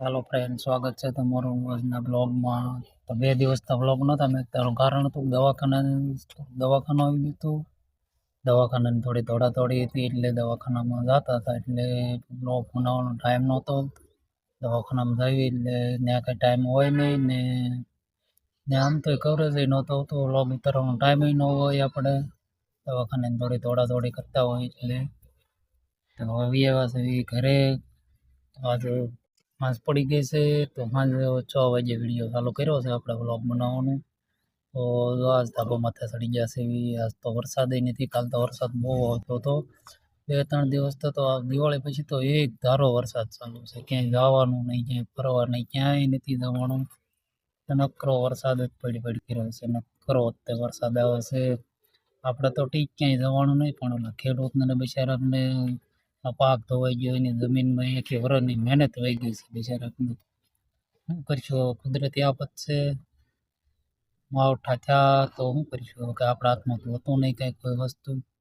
Hello friend, स्वागत है તમારું આજના બ્લોગમાં। તો 2 દિવસના બ્લોગ નહોતા મેં, તારું કારણ હતું દવાખાનું આવી ગયું હતું। દવાખાનાની થોડી દોડાદોડી હતી, એટલે દવાખાનામાં જતા હતા, એટલે બ્લોગ બનાવવાનો ટાઈમ નહોતો। દવાખાનામાં જઈએ એટલે ત્યાં કાંઈ ટાઈમ હોય નહીં ને ત્યાં આમ તો કવરેજ નહોતો આવતો, બ્લોગ ઉતારવાનો ટાઈમ ન હોય આપણે, દવાખાનાની થોડી દોડાદોડી કરતા હોય એટલે। તો હવે એવા છે ઘરે, આજે સાંજ પડી ગઈ છે। તો સાંજે 6 વાગે વિડીયો ચાલુ કર્યો છે આપણે વ્લોગ બનાવવાનું। તો આજ ધાબા માથે ચડી ગયા છે આજ તો વરસાદ નથી, કાલ તો વરસાદ બહુ આવતો હતો। 2-3 દિવસ તો આ દિવાળી પછી તો એક ધારો વરસાદ ચાલુ છે, ક્યાંય જવાનું નહીં, ક્યાંય ફરવા નહીં, ક્યાંય નથી જવાનું। નકરો વરસાદ જ પડી કર્યો છે, નકરો તે વરસાદ આવે છે। આપણે તો ઠીક ક્યાંય જવાનું નહીં, પણ ઓલા ખેડૂતને બિચારાને આ પાક ધોવાઈ ગયો, એની જમીનમાં આખી વરસની મહેનત વહી ગઈ છે બિચારાની। શું કરશું, કુદરતી આફત છે, માવઠા થયા તો શું કરીશું, કે આપણા હાથમાં તો હતું નહીં કાંઈ કોઈ વસ્તુ।